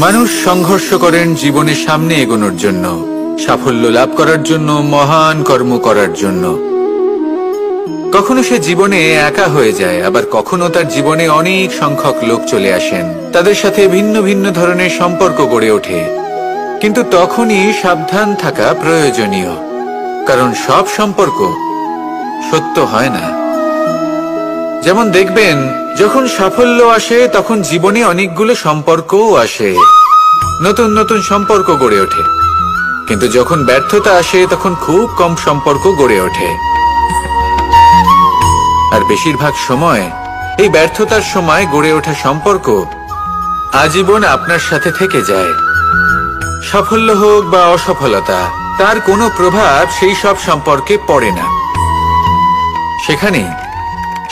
মানুষ সংঘর্ষ করেন জীবনের সামনে এগোনোর জন্য, সাফল্য লাভ করার জন্য, মহান কর্ম করার জন্য। কখনো সে জীবনে একা হয়ে যায়, আবার কখনো তার জীবনে অনেক সংখ্যক লোক চলে আসেন, তাদের সাথে ভিন্ন ভিন্ন ধরনের সম্পর্ক গড়ে ওঠে। কিন্তু তখনই সাবধান থাকা প্রয়োজনীয়, কারণ সব সম্পর্ক সত্য হয় না। যেমন দেখবেন, যখন সাফল্য আসে তখন জীবনে অনেকগুলো সম্পর্কও আসে, নতুন নতুন সম্পর্ক গড়ে ওঠে। কিন্তু যখন ব্যর্থতা আসে তখন খুব কম সম্পর্ক গড়ে ওঠে। আর বেশিরভাগ সময় এই ব্যর্থতার সময় গড়ে ওঠা সম্পর্ক আজীবন আপনার সাথে থেকে যায়। সাফল্য হোক বা অসফলতা, তার কোনো প্রভাব সেই সব সম্পর্কে পড়ে না। সেখানে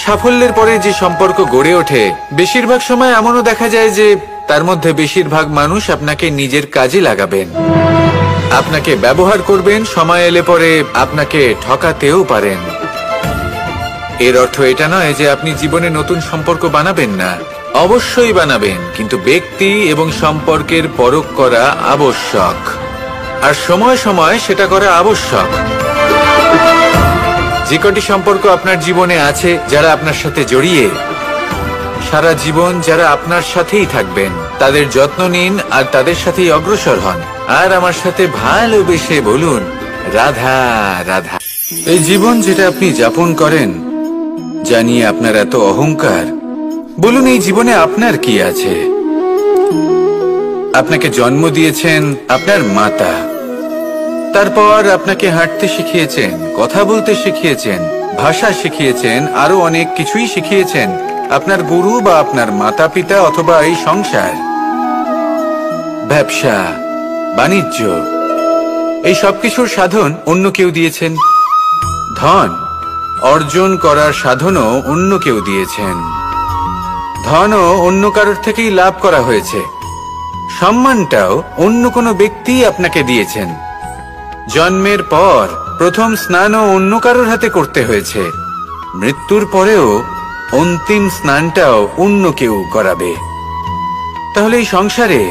সাফল্যের পরে যে সম্পর্ক গড়ে ওঠে, বেশিরভাগ সময় এমনও দেখা যায় যে তার মধ্যে বেশিরভাগ মানুষ আপনাকে নিজের কাজে লাগাবেন, আপনাকে ব্যবহার করবেন, সময় এলে পরে আপনাকে ঠকাতেও পারেন। এর অর্থ এটা নয় যে আপনি জীবনে নতুন সম্পর্ক বানাবেন না, অবশ্যই বানাবেন, কিন্তু ব্যক্তি এবং সম্পর্কের পরখ করা আবশ্যক, আর সময় সময় সেটা করা আবশ্যক। যে কটি সম্পর্ক আপনার জীবনে আছে, যারা আপনার সাথে জড়িয়ে সারা জীবন, যারা আপনার সাথেই থাকবেন, তাদের যত্ন নিন আর তাদের সাথেই অগ্রসর হন। আর আমার সাথে ভালোবেসে বলুন, রাধা রাধা। এই জীবন যেটা আপনি যাপন করেন, জানিয়ে আপনার এত অহংকার, বলুন এই জীবনে আপনার কি আছে? আপনাকে জন্ম দিয়েছেন আপনার মাতা, তারপর আপনাকে হাঁটতে শিখিয়েছেন, কথা বলতে শিখিয়েছেন, ভাষা শিখিয়েছেন, আরো অনেক কিছুই শিখিয়েছেন আপনার গুরু বা আপনার মাতা পিতা, অথবা এই সংসার। ব্যবসা, বাণিজ্য, এই সবকিছুর সাধন অন্য কেউ দিয়েছেন। ধন অর্জন করার সাধনও অন্য কেউ দিয়েছেন। ধনও অন্য কারোর থেকেই লাভ করা হয়েছে। সম্মানটাও অন্য কোনো ব্যক্তি আপনাকে দিয়েছেন। জন্মের পর প্রথম স্নানও অন্য কারোর হাতে করতে হয়েছে। মৃত্যুর পরেও অন্তিম স্নানটাও অন্য কেউ করাবে। তাহলে এই সংসারে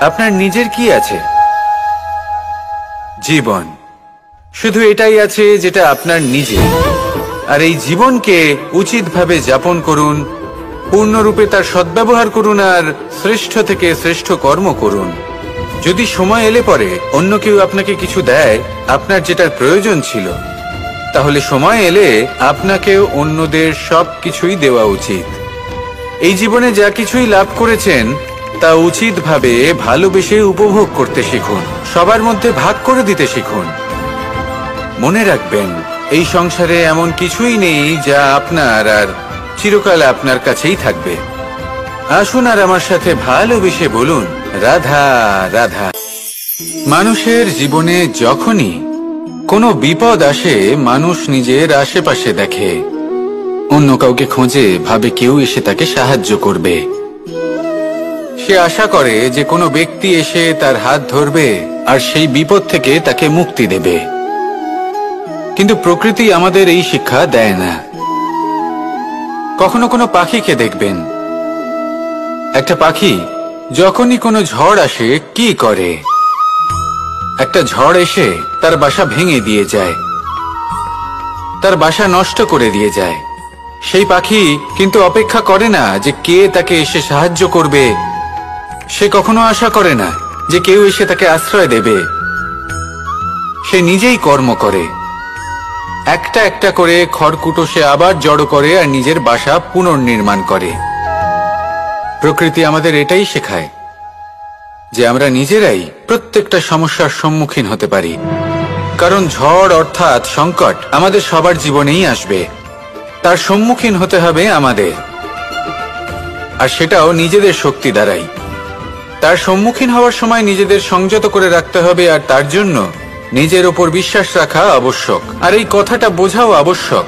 আপনার নিজের কি আছে? জীবন, শুধু এটাই আছে যেটা আপনার নিজের। আর এই জীবনকে উচিতভাবে যাপন করুন, পূর্ণরূপে তার সদ্ব্যবহার করুন, আর শ্রেষ্ঠ থেকে শ্রেষ্ঠ কর্ম করুন। যদি সময় এলে পরে অন্য কেউ আপনাকে কিছু দেয়, আপনার যেটার প্রয়োজন ছিল, তাহলে সময় এলে আপনাকেও অন্যদের সব কিছুই দেওয়া উচিত। এই জীবনে যা কিছুই লাভ করেছেন তা উচিতভাবে ভালোবেসে উপভোগ করতে শিখুন, সবার মধ্যে ভাগ করে দিতে শিখুন। মনে রাখবেন, এই সংসারে এমন কিছুই নেই যা আপনার আর চিরকাল আপনার কাছেই থাকবে। আসুন আর আমার সাথে ভালোবেসে বলুন, রাধা রাধা। মানুষের জীবনে যখনই কোনো বিপদ আসে, মানুষ নিজের আশেপাশে দেখে, অন্য কাউকে খোঁজে, ভাবে কেউ এসে তাকে সাহায্য করবে। সে আশা করে যে কোনো ব্যক্তি এসে তার হাত ধরবে আর সেই বিপদ থেকে তাকে মুক্তি দেবে। কিন্তু প্রকৃতি আমাদের এই শিক্ষা দেয় না। কখনো কোনো পাখিকে দেখবেন, একটা পাখি যখনই কোনো ঝড় আসে কি করে? একটা ঝড় এসে তার বাসা ভেঙে দিয়ে যায়, তার বাসা নষ্ট করে দিয়ে যায়। সেই পাখি কিন্তু অপেক্ষা করে না যে কে তাকে এসে সাহায্য করবে। সে কখনো আশা করে না যে কেউ এসে তাকে আশ্রয় দেবে। সে নিজেই কর্ম করে, একটা একটা করে খড়কুটো সে আবার জড়ো করে আর নিজের বাসা পুনর্নির্মাণ করে। প্রকৃতি আমাদের এটাই শেখায় যে আমরা নিজেরাই প্রত্যেকটা সমস্যার সম্মুখীন হতে পারি, কারণ ঝড় অর্থাৎ সংকট আমাদের সবার জীবনেই আসবে। তার সম্মুখীন হতে হবে আমাদের, আর সেটাও নিজেদের শক্তি দ্বারাই। তার সম্মুখীন হওয়ার সময় নিজেদের সংযত করে রাখতে হবে, আর তার জন্য নিজের ওপর বিশ্বাস রাখা আবশ্যক। আর এই কথাটা বোঝাও আবশ্যক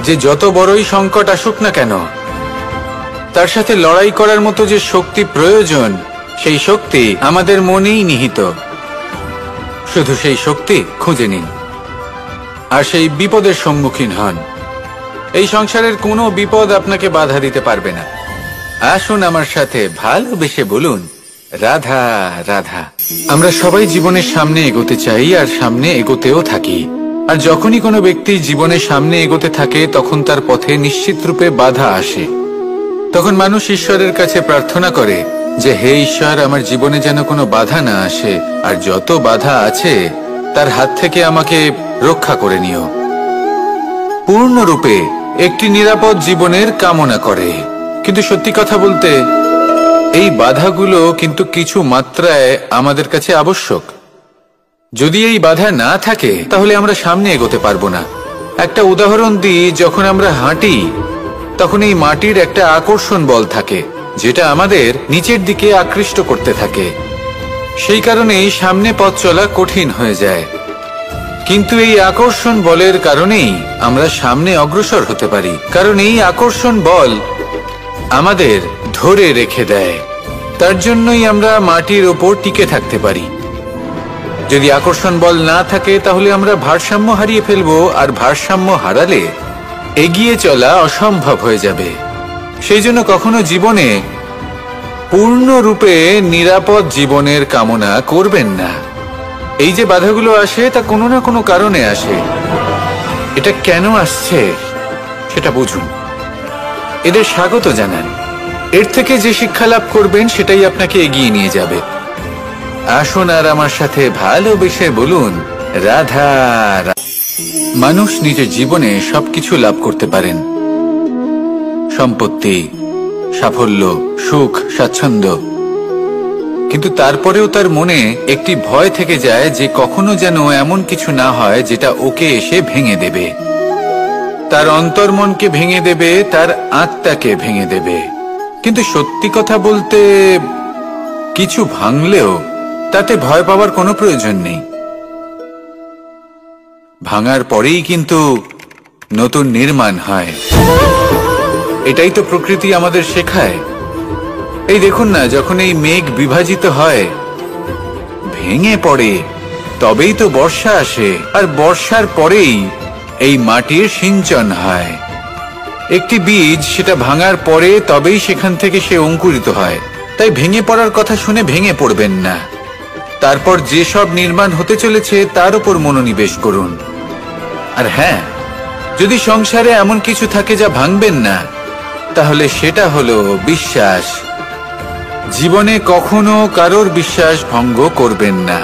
যে যত বড়ই সংকট আসুক না কেন, তার সাথে লড়াই করার মতো যে শক্তি প্রয়োজন, সেই শক্তি আমাদের মনেই নিহিত। শুধু সেই শক্তি খুঁজে নিন আর সেই বিপদের সম্মুখীন হন। এই সংসারের কোনো বিপদ আপনাকে বাধা দিতে পারবে না। আসুন আমার সাথে ভালোবেসে বলুন, রাধা রাধা। আমরা সবাই জীবনের সামনে এগোতে চাই আর সামনে এগোতেও থাকি। আর যখনই কোনো ব্যক্তি জীবনের সামনে এগোতে থাকে তখন তার পথে নিশ্চিত রূপে বাধা আসে। তখন মানুষ ঈশ্বরের কাছে প্রার্থনা করে যে হে ঈশ্বর, আমার জীবনে যেন কোনো বাধা না আসে, আর যত বাধা আছে তার হাত থেকে আমাকে রক্ষা করে নিও। পূর্ণরূপে একটি নিরাপদ জীবনের কামনা করে। কিন্তু সত্যি কথা বলতে এই বাধাগুলো কিন্তু কিছু মাত্রায় আমাদের কাছে আবশ্যক। যদি এই বাধা না থাকে তাহলে আমরা সামনে এগোতে পারবো না। একটা উদাহরণ দিই, যখন আমরা হাঁটি তখন এই মাটির একটা আকর্ষণ বল থাকে যেটা আমাদের নিচের দিকে আকৃষ্ট করতে থাকে। সেই কারণেই সামনে পথ চলা কঠিন হয়ে যায়। কিন্তু এই আকর্ষণ বলের কারণেই আমরা সামনে অগ্রসর হতে পারি, কারণ এই আকর্ষণ বল আমাদের ধরে রেখে দেয়। তার জন্যই আমরা মাটির ওপর টিকে থাকতে পারি। যদি আকর্ষণ বল না থাকে তাহলে আমরা ভারসাম্য হারিয়ে ফেলবো, আর ভারসাম্য হারালে এগিয়ে চলা অসম্ভব হয়ে যাবে। সেই জন্য কখনো জীবনে পূর্ণরূপে নিরাপদ জীবনের কামনা করবেন না। এই যে বাধাগুলো আসে তা কোনো না কোনো কারণে আসে। এটা কেন আসছে সেটা বুঝুন, এদের স্বাগত জানান। এর থেকে যে শিক্ষা লাভ করবেন সেটাই আপনাকে এগিয়ে নিয়ে যাবে। আসুন আর আমার সাথে ভালোবেসে বলুন রাধা। মানুষ নিজের জীবনে সবকিছু লাভ করতে পারেন, সম্পত্তি, সাফল্য, সুখ, স্বাচ্ছন্দ্য, কিন্তু তারপরেও তার মনে একটি ভয় থেকে যায় যে কখনো যেন এমন কিছু না হয় যেটা ওকে এসে ভেঙে দেবে, তার অন্তর্মনকে ভেঙে দেবে, তার আত্মাকে ভেঙে দেবে। কিন্তু সত্যি কথা বলতে কিছু ভাঙলেও তাতে ভয় পাওয়ার কোনো প্রয়োজন নেই। ভাঙার পরেই কিন্তু নতুন নির্মাণ হয়। এটাই তো প্রকৃতি আমাদের শেখায়। এই দেখুন না, যখন এই মেঘ বিভাজিত হয়, ভেঙে পড়ে, তবেই তো বর্ষা আসে, আর বর্ষার পরেই এই মাটির সিঞ্চন হয়। একটি বীজ সেটা ভাঙার পরে তবেই সেখান থেকে সে অঙ্কুরিত হয়। তাই ভেঙে পড়ার কথা শুনে ভেঙে পড়বেন না। তারপর যেসব নির্মাণ হতে চলেছে তার উপর মনোনিবেশ করুন। আর হ্যাঁ, যদি সংসারে এমন কিছু থাকে যা ভাঙবেন না, তাহলে সেটা হলো বিশ্বাস। জীবনে কখনো কারোর বিশ্বাস ভঙ্গ করবেন না।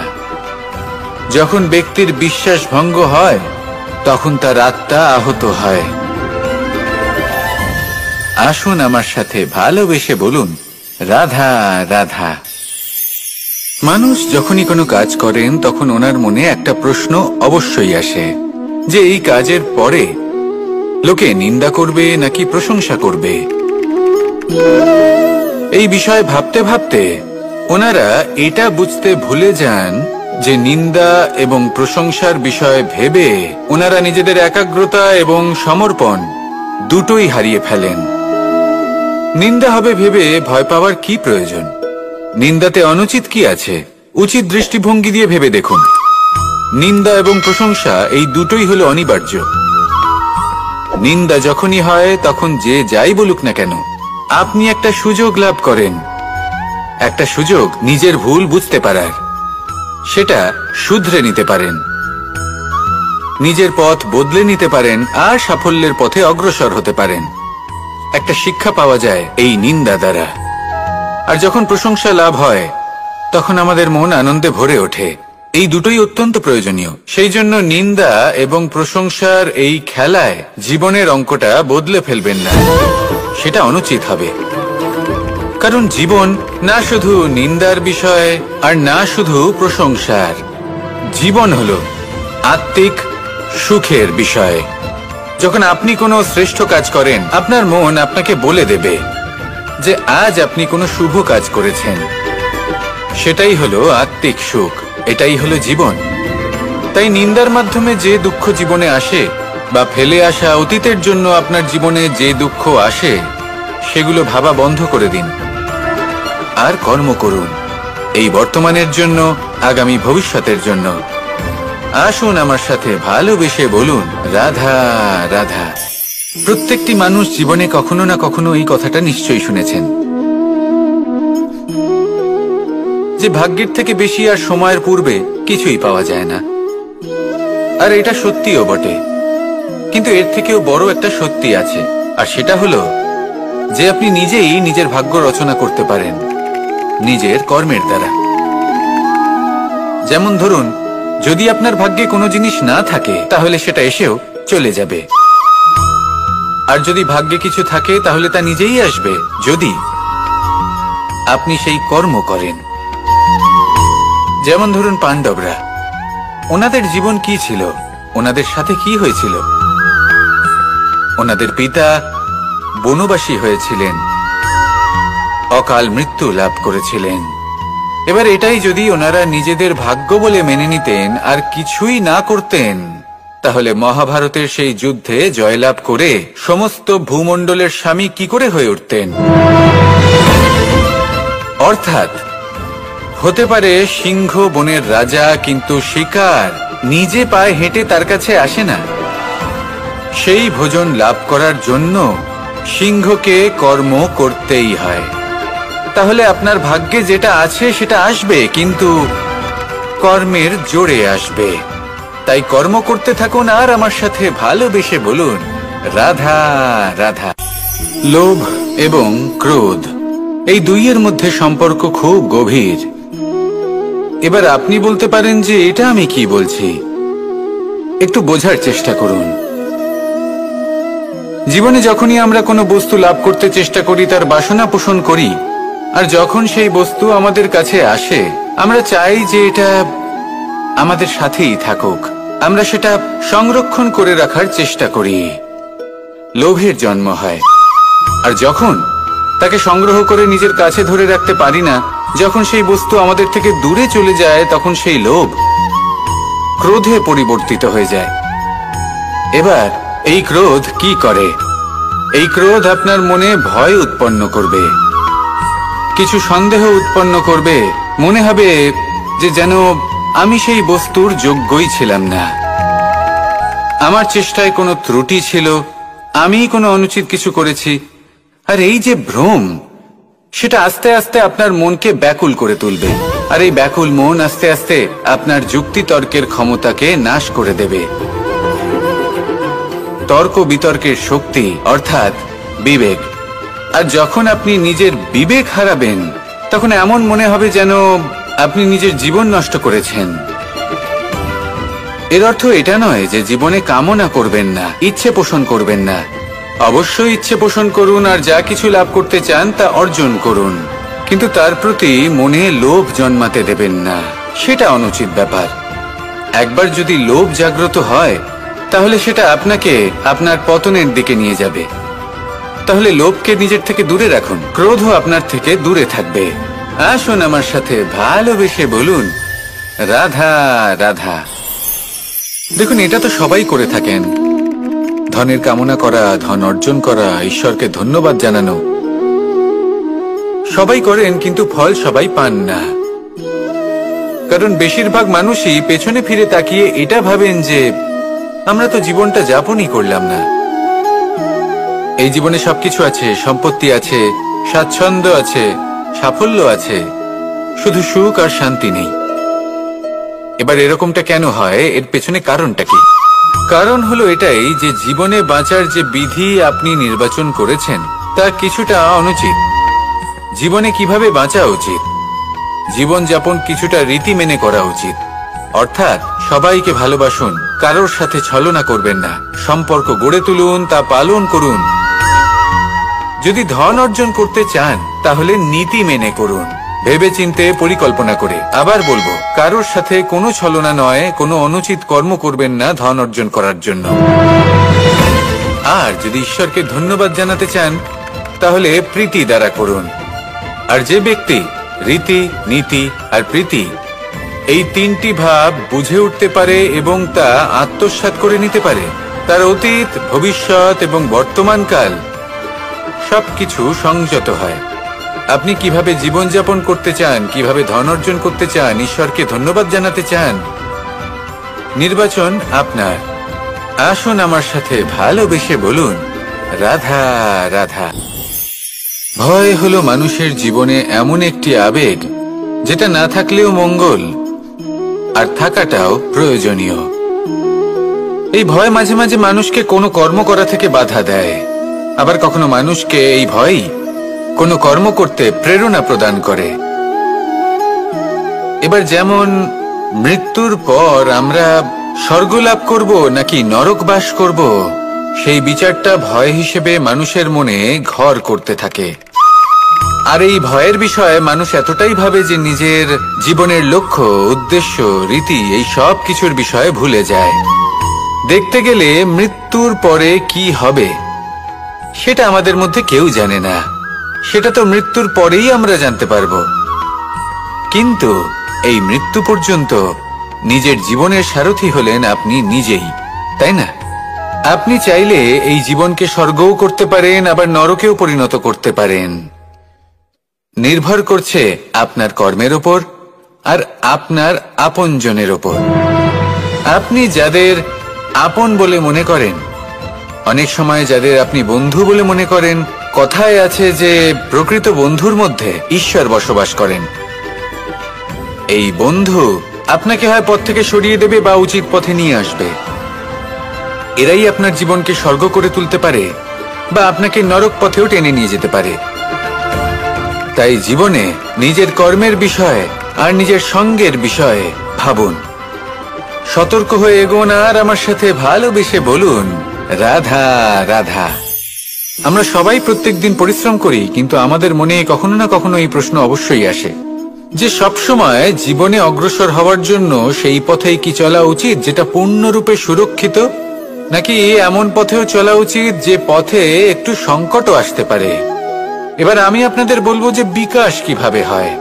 যখন ব্যক্তির বিশ্বাস ভঙ্গ হয় তখন তার আত্মা আহত হয়। আসুন আমার সাথে ভালোবেসে বলুন রাধা রাধা। মানুষ যখনই কোনো কাজ করেন তখন ওনার মনে একটা প্রশ্ন অবশ্যই আসে যে এই কাজের পরে লোকে নিন্দা করবে নাকি প্রশংসা করবে। এই বিষয়ে ভাবতে ভাবতে ওনারা এটা বুঝতে ভুলে যান যে নিন্দা এবং প্রশংসার বিষয় ভেবে ওনারা নিজেদের একাগ্রতা এবং সমর্পণ দুটোই হারিয়ে ফেলেন। নিন্দা হবে ভেবে ভয় পাওয়ার কি প্রয়োজন? নিন্দাতে অনুচিত কি আছে? উচিত দৃষ্টিভঙ্গি দিয়ে ভেবে দেখুন। নিন্দা এবং প্রশংসা এই দুটোই হলো অনিবার্য। নিন্দা যখনই হয় তখন যে যাই বলুক না কেন, আপনি একটা সুযোগ লাভ করেন, একটা সুযোগ নিজের ভুল বুঝতে পারার। সেটা শুধরে নিতে পারেন, নিজের পথ বদলে নিতে পারেন, আর সাফল্যের পথে অগ্রসর হতে পারেন। একটা শিক্ষা পাওয়া যায় এই নিন্দা দ্বারা। আর যখন প্রশংসা লাভ হয় তখন আমাদের মন আনন্দে ভরে ওঠে। এই দুটোই অত্যন্ত প্রয়োজনীয়। সেই জন্য নিন্দা এবং প্রশংসার এই খেলায় জীবনের অঙ্কটা বদলে ফেলবেন না, সেটা অনুচিত হবে। কারণ জীবন না শুধু নিন্দার বিষয় আর না শুধু প্রশংসার, জীবন হলো আত্মিক সুখের বিষয়। যখন আপনি কোনো শ্রেষ্ঠ কাজ করেন, আপনার মন আপনাকে বলে দেবে যে আজ আপনি কোনো শুভ কাজ করেছেন। সেটাই হলো আত্মিক সুখ, এটাই হলো জীবন। তাই নিন্দার মাধ্যমে যে দুঃখ জীবনে আসে বা ফেলে আসা অতীতের জন্য আপনার জীবনে যে দুঃখ আসে, সেগুলো ভাবা বন্ধ করে দিন আর কর্ম করুন এই বর্তমানের জন্য, আগামী ভবিষ্যতের জন্য। আসুন আমার সাথে ভালোবেসে বলুন রাধা রাধা। প্রত্যেকটি মানুষ জীবনে কখনো না কখনো এই কথাটা নিশ্চয়ই শুনেছেন যে ভাগ্যের থেকে বেশি আর সময়ের পূর্বে কিছুই পাওয়া যায় না। আর এটা সত্যিও বটে, কিন্তু এর থেকেও বড় একটা সত্যি আছে, আর সেটা হলো যে আপনি নিজেই নিজের ভাগ্য রচনা করতে পারেন নিজের কর্মের দ্বারা। যেমন ধরুন, যদি আপনার ভাগ্যে কোনো জিনিস না থাকে তাহলে সেটা এসেও চলে যাবে, আর যদি ভাগ্যে কিছু থাকে তাহলে তা নিজেই আসবে, যদি আপনি সেই কর্ম করেন। যেমন ধরুন পাণ্ডবরা, ওনাদের জীবন কি ছিল, ওনাদের সাথে কি হয়েছিল? ওনাদের পিতা বনবাসী হয়েছিলেন, অকাল মৃত্যু লাভ করেছিলেন। এবার এটাই যদি ওনারা নিজেদের ভাগ্য বলে মেনে নিতেন আর কিছুই না করতেন, তাহলে মহাভারতের সেই যুদ্ধে জয়লাভ করে সমস্ত ভূমণ্ডলের স্বামী কি করে হয়ে উঠতেন? অর্থাৎ হতে পারে সিংহ বনের রাজা, কিন্তু শিকার নিজে পায়ে হেঁটে তার কাছে আসে না। সেই ভোজন লাভ করার জন্য সিংহকে কর্ম করতেই হয়। তাহলে আপনার ভাগ্যে যেটা আছে সেটা আসবে, কিন্তু কর্মের জোরে আসবে। তাই কর্ম করতে থাকুন আর আমার সাথে ভালোবেসে বলুন রাধা রাধা। লোভ এবং ক্রোধ, এই দুইয়ের মধ্যে সম্পর্ক খুব গভীর। এবার আপনি বলতে পারেন যে এটা আমি কি বলছি, একটু বোঝার চেষ্টা করুন। জীবনে যখনই আমরা কোনো বস্তু লাভ করতে চেষ্টা করি, তার বাসনা পোষণ করি, আর যখন সেই বস্তু আমাদের কাছে আসে আমরা চাই যে এটা আমাদের সাথেই থাকুক, আমরা সেটা সংরক্ষণ করে রাখার চেষ্টা করি। লোভের জন্ম হয়, আর যখন তাকে সংগ্রহ করে নিজের কাছে ধরে রাখতে পারি না, যখন সেই বস্তু আমাদের থেকে দূরে চলে যায়, তখন সেই লোভ ক্রোধে পরিবর্তিত হয়ে যায়। এবার এই ক্রোধ কি করে? এই ক্রোধ আপনার মনে ভয় উৎপন্ন করবে, কিছু সন্দেহ উৎপন্ন করবে, মনে হবে যে যেন আমি সেই বস্তুর যোগ্যই ছিলাম না, আমার চেষ্টায় কোনো ত্রুটি ছিল, আমি কোনো অনুচিত কিছু করেছি। আর এই যে ভ্রম, সেটা আস্তে আস্তে আপনার মনকে ব্যাকুল করে তুলবে, আর এই ব্যাকুল মন আস্তে আস্তে আপনার যুক্তি তর্কের ক্ষমতাকে নাশ করে দেবে। তর্ক বিতর্কের শক্তি অর্থাৎ বিবেক। আর যখন আপনি নিজের বিবেক হারাবেন, তখন এমন মনে হবে যেন আপনি নিজের জীবন নষ্ট করেছেন। এর অর্থ এটা নয় যে জীবনে কামনা করবেন না, ইচ্ছে পোষণ করবেন না। অবশ্যই ইচ্ছে পোষণ করুন, আর যা কিছু লাভ করতে চান তা অর্জন করুন, কিন্তু তার প্রতি মনে লোভ জন্মাতে দেবেন না, সেটা অনুচিত ব্যাপার। একবার যদি লোভ জাগ্রত হয়, তাহলে সেটা আপনাকে আপনার পতনের দিকে নিয়ে যাবে। তাহলে লোভকে নিজের থেকে দূরে রাখুন, ক্রোধও আপনার থেকে দূরে থাকবে। আসুন আমার সাথে ভালোবেসে বলুন রাধা রাধা। দেখুন, এটা তো সবাই করে থাকেন, ধনের কামনা করা, ধন অর্জন করা, ঈশ্বরকে ধন্যবাদ জানানো, সবাই করেন, কিন্তু ফল সবাই পান না। কারণ বেশিরভাগ মানুষই পেছনে ফিরে তাকিয়ে এটা ভাবেন যে আমরা তো জীবনটা যাপনই করলাম না। এই জীবনে সবকিছু আছে, সম্পত্তি আছে, স্বাচ্ছন্দ্য আছে, সাফল্য আছে, শুধু সুখ আর শান্তি নেই। এবার এরকমটা কেন হয়? এর পেছনে কারণটা কি? কারণ হলো এটাই যে জীবনে বাঁচার যে বিধি আপনি নির্বাচন করেছেন তা কিছুটা অনুচিত। জীবনে কিভাবে বাঁচা উচিত, জীবন যাপন কিছুটা রীতি মেনে করা উচিত। অর্থাৎ সবাইকে ভালোবাসুন, কারোর সাথে ছলনা করবেন না, সম্পর্ক গড়ে তুলুন, তা পালন করুন। যদি ধন অর্জন করতে চান তাহলে নীতি মেনে করুন, ভেবেচিন্তে পরিকল্পনা করে। আবার বলবো, কারোর সাথে কোনো ছলনা নয়, কোনো অনুচিত কর্ম করবেন না ধন অর্জন করার জন্য। আর যদি ঈশ্বরকে ধন্যবাদ জানাতে চান তাহলে প্রীতি দ্বারা করুন। আর যে ব্যক্তি রীতি, নীতি আর প্রীতি এই তিনটি ভাব বুঝে উঠতে পারে এবং তা আত্মসাৎ করে নিতে পারে, তার অতীত, ভবিষ্যৎ এবং বর্তমানকাল সবকিছু সংযত হয়। আপনি কিভাবে জীবনযাপন করতে চান, কিভাবে ধন অর্জন করতে চান, ঈশ্বরকে ধন্যবাদ জানাতে চান, নির্বাচন আপনার। আসুন আমার সাথে ভালোবেসে বলুন রাধা রাধা। ভয় হলো মানুষের জীবনে এমন একটি আবেগ যেটা না থাকলেও মঙ্গল, আর থাকাটাও প্রয়োজনীয়। এই ভয় মাঝে মাঝে মানুষকে কোনো কর্ম করা থেকে বাধা দেয়, আবার কখনো মানুষকে এই ভয়ই কোনো কর্ম করতে প্রেরণা প্রদান করে। এবার যেমন মৃত্যুর পর আমরা স্বর্গ লাভ করব নাকি নরক বাস করব, সেই বিচারটা ভয় হিসেবে মানুষের মনে ঘর করতে থাকে। আর এই ভয়ের বিষয়ে মানুষ এতটাই ভাবে যে নিজের জীবনের লক্ষ্য, উদ্দেশ্য, রীতি এই সব কিছুর বিষয়ে ভুলে যায়। দেখতে গেলে মৃত্যুর পরে কি হবে সেটা আমাদের মধ্যে কেউ জানে না, সেটা তো মৃত্যুর পরেই আমরা জানতে পারবো। কিন্তু এই মৃত্যু পর্যন্ত নিজের জীবনের সারথি হলেন আপনি নিজেই, তাই না? আপনি চাইলে এই জীবনকে স্বর্গও করতে পারেন, আবার নরকেও পরিণত করতে পারেন। নির্ভর করছে আপনার কর্মের ওপর আর আপনার আপনজনের ওপর। আপনি যাদের আপন বলে মনে করেন, অনেক সময় যাদের আপনি বন্ধু বলে মনে করেন, কথায় আছে যে প্রকৃত বন্ধুর মধ্যে ঈশ্বর বসবাস করেন। এই বন্ধু আপনাকে হয় পথ থেকে সরিয়ে দেবে বা উচিত পথে নিয়ে আসবে। এরাই আপনার জীবনকে স্বর্গ করে তুলতে পারে বা আপনাকে নরক পথেও টেনে নিয়ে যেতে পারে। তাই জীবনে নিজের কর্মের বিষয়ে আর নিজের সঙ্গের বিষয়ে ভাবুন, সতর্ক হয়ে এগোন, আর আমার সাথে ভালোবেসে বলুন রাধা রাধা। আমরা সবাই প্রত্যেকদিন পরিশ্রম করি, কিন্তু আমাদের মনে কখনো না কখনো এই প্রশ্ন অবশ্যই আসে যে সবসময় জীবনে অগ্রসর হওয়ার জন্য সেই পথেই কি চলা উচিত যেটা পূর্ণরূপে সুরক্ষিত, নাকি এমন পথেও চলা উচিত যে পথে একটু সংকটও আসতে পারে। এবার আমি আপনাদের বলবো যে বিকাশ কিভাবে হয়।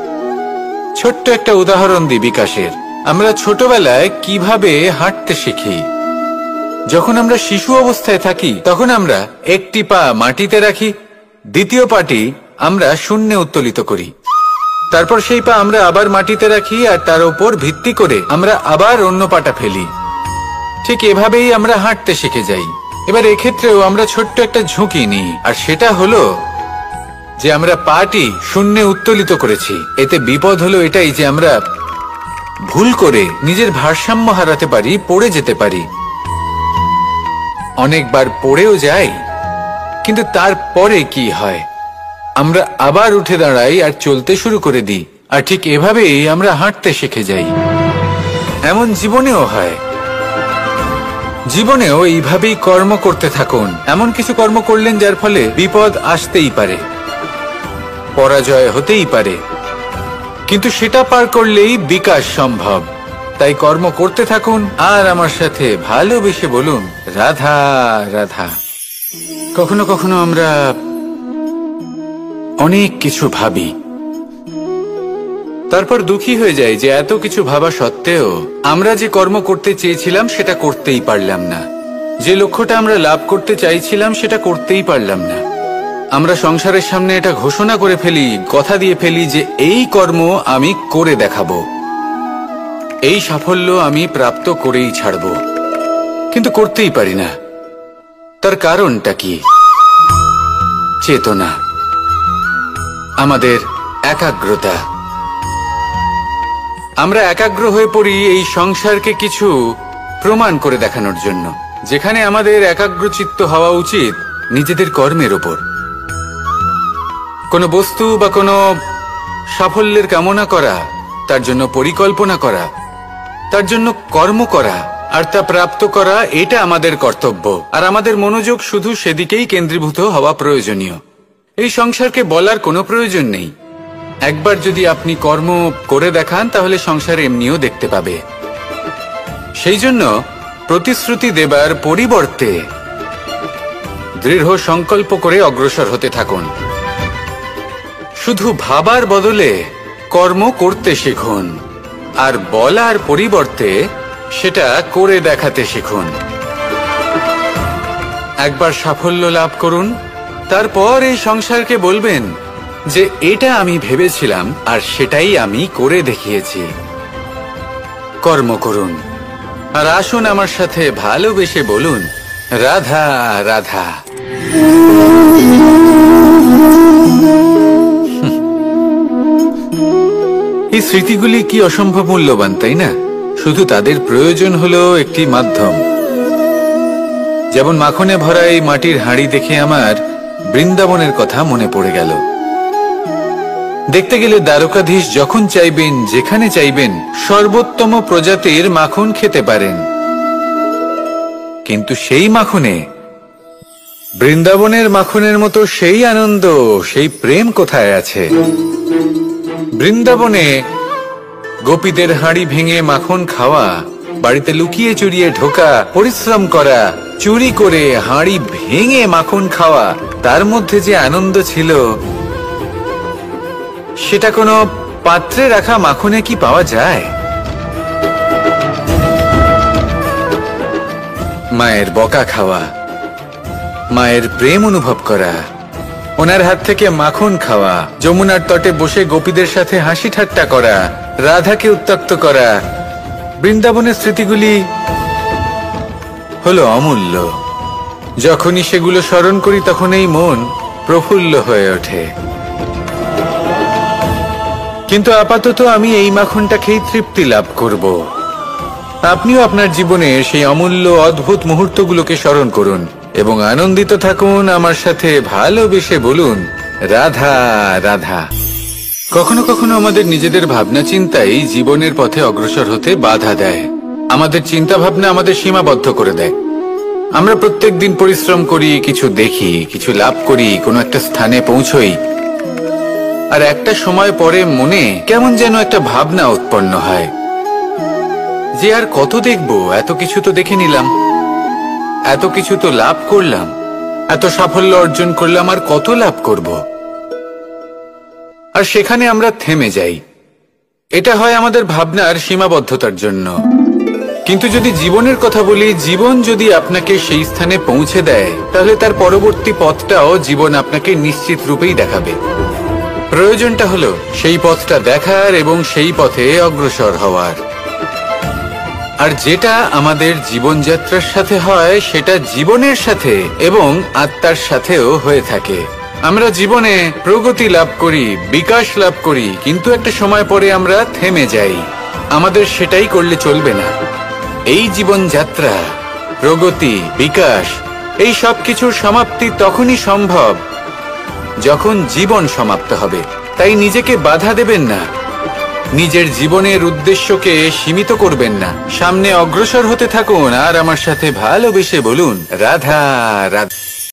ছোট্ট একটা উদাহরণ দিই বিকাশের। আমরা ছোটবেলায় কিভাবে হাঁটতে শিখি। যখন আমরা শিশু অবস্থায় থাকি তখন আমরা একটি পা মাটিতে রাখি, দ্বিতীয় পাটি আমরা শূন্যে উত্তোলিত করি, তারপর সেই পা আমরা আবার মাটিতে রাখি আর তার উপর ভিত্তি করে আমরা আবার অন্য পাটা ফেলি। ঠিক এভাবেই আমরা হাঁটতে শিখে যাই। এবার এক্ষেত্রেও আমরা ছোট্ট একটা ঝুঁকি নিই, আর সেটা হলো যে আমরা পাটি শূন্যে উত্তোলিত করেছি। এতে বিপদ হলো এটাই যে আমরা ভুল করে নিজের ভারসাম্য হারাতে পারি, পড়ে যেতে পারি। অনেকবার পড়েও যাই, কিন্তু তারপরে কি হয়, আমরা আবার উঠে দাঁড়াই আর চলতে শুরু করে দিই, আর ঠিক এভাবেই আমরা হাঁটতে শিখে যাই। এমন জীবনেও হয়। জীবনেও এইভাবেই কর্ম করতে থাকুন। এমন কিছু কর্ম করলেন যার ফলে বিপদ আসতেই পারে, পরাজয় হতেই পারে, কিন্তু সেটা পার করলেই বিকাশ সম্ভব। তাই কর্ম করতে থাকুন আর আমার সাথে ভালোবেসে বলুন রাধা রাধা। কখনো কখনো আমরা অনেক কিছু ভাবি, তারপর দুঃখী হয়ে যাই যে এত কিছু ভাবা সত্ত্বেও আমরা যে কর্ম করতে চেয়েছিলাম সেটা করতেই পারলাম না, যে লক্ষ্যটা আমরা লাভ করতে চাইছিলাম সেটা করতেই পারলাম না। আমরা সংসারের সামনে এটা ঘোষণা করে ফেলি, কথা দিয়ে ফেলি যে এই কর্ম আমি করে দেখাবো, এই সাফল্য আমি প্রাপ্ত করেই ছাড়ব, কিন্তু করতেই পারি না। তার কারণটা কি? চেতনা, আমাদের একাগ্রতা। আমরা একাগ্র হয়ে পড়ি এই সংসারকে কিছু প্রমাণ করে দেখানোর জন্য, যেখানে আমাদের একাগ্রচিত্ত হওয়া উচিত নিজেদের কর্মের ওপর। কোনো বস্তু বা কোনো সাফল্যের কামনা করা, তার জন্য পরিকল্পনা করা, তার জন্য কর্ম করা আর তা প্রাপ্ত করা, এটা আমাদের কর্তব্য। আর আমাদের মনোযোগ শুধু সেদিকেই কেন্দ্রীভূত হওয়া প্রয়োজনীয়। এই সংসারকে বলার কোনো প্রয়োজন নেই। একবার যদি আপনি কর্ম করে দেখান তাহলে সংসার এমনিও দেখতে পাবে। সেই জন্য প্রতিশ্রুতি দেবার পরিবর্তে দৃঢ় সংকল্প করে অগ্রসর হতে থাকুন। শুধু ভাবার বদলে কর্ম করতে শিখুন, আর বলার পরিবর্তে সেটা করে দেখাতে শিখুন। একবার সাফল্য লাভ করুন, তারপর এই সংসারকে বলবেন যে এটা আমি ভেবেছিলাম আর সেটাই আমি করে দেখিয়েছি। কর্ম করুন আর আসুন আমার সাথে ভালোবেসে বলুন রাধা রাধা। এই স্মৃতিগুলি কি অসম্ভব মূল্যবান, তাই না? শুধু তাদের প্রয়োজন হলো একটি মাধ্যম। যেমন মাখনে ভরা এই মাটির হাঁড়ি দেখে আমার বৃন্দাবনের কথা মনে পড়ে গেল। দেখতে গেলে দ্বারকাধীশ যখন চাইবেন, যেখানে চাইবেন, সর্বোত্তম প্রজাতির মাখন খেতে পারেন। কিন্তু সেই মাখনে, বৃন্দাবনের মাখনের মতো সেই আনন্দ, সেই প্রেম কোথায় আছে? বৃন্দাবনে গোপীদের হাঁড়ি ভেঙে মাখন খাওয়া, বাড়িতে লুকিয়ে চুরিয়ে ঢোকা, পরিশ্রম করা, চুরি করে হাঁড়ি ভেঙে মাখন খাওয়া, তার মধ্যে যে আনন্দ ছিল সেটা কোনো পাত্রে রাখা মাখনে কি পাওয়া যায়? মায়ের বকা খাওয়া, মায়ের প্রেম অনুভব করা, ওনার হাত থেকে মাখন খাওয়া, যমুনার তটে বসে গোপীদের সাথে হাসি ঠাট্টা করা, রাধাকে উত্ত্যক্ত করা, বৃন্দাবনের স্মৃতিগুলি হলো অমূল্য। যখনই সেগুলো স্মরণ করি তখন এই মন প্রফুল্ল হয়ে ওঠে। কিন্তু আপাতত আমি এই মাখনটা খেয়ে তৃপ্তি লাভ করব। আপনিও আপনার জীবনের সেই অমূল্য অদ্ভুত মুহূর্তগুলোকে স্মরণ করুন এবং আনন্দিত থাকুন। আমার সাথে ভালোবেসে বলুন, রাধা রাধা। কখনো কখনো আমাদের নিজেদের ভাবনা চিন্তাই জীবনের পথে অগ্রসর হতে বাধা দেয়। আমাদের চিন্তা ভাবনা আমাদের সীমাবদ্ধ করে দেয়। আমরা প্রত্যেক দিন পরিশ্রম করি, কিছু দেখি, কিছু লাভ করি, কোনো একটা স্থানে পৌঁছই, আর একটা সময় পরে মনে কেমন যেন একটা ভাবনা উৎপন্ন হয় যে আর কত দেখব, এত কিছু তো দেখে নিলাম, এত কিছু তো লাভ করলাম, এত সাফল্য অর্জন করলাম, আর কত লাভ করব। আর সেখানে আমরা থেমে যাই। এটা হয় আমাদের ভাবনার সীমাবদ্ধতার জন্য। কিন্তু যদি জীবনের কথা বলি, জীবন যদি আপনাকে সেই স্থানে পৌঁছে দেয়, তাহলে তার পরবর্তী পথটাও জীবন আপনাকে নিশ্চিত রূপেই দেখাবে। প্রয়োজনটা হলো সেই পথটা দেখার এবং সেই পথে অগ্রসর হওয়ার। আর যেটা আমাদের জীবনযাত্রার সাথে হয় সেটা জীবনের সাথে এবং আত্মার সাথেও হয়ে থাকে। আমরা জীবনে প্রগতি লাভ করি, বিকাশ লাভ করি, কিন্তু একটা সময় পরে আমরা থেমে যাই। আমাদের সেটাই করলে চলবে না। এই জীবনযাত্রা, প্রগতি, বিকাশ, এই সব কিছুর সমাপ্তি তখনই সম্ভব যখন জীবন সমাপ্ত হবে। তাই নিজেকে বাধা দেবেন না, নিজের জীবনের উদ্দেশ্যকে সীমিত করবেন না। সামনে অগ্রসর হতে থাকুন আর আমার সাথে ভালোবেসে বলুন, রাধা রাধা।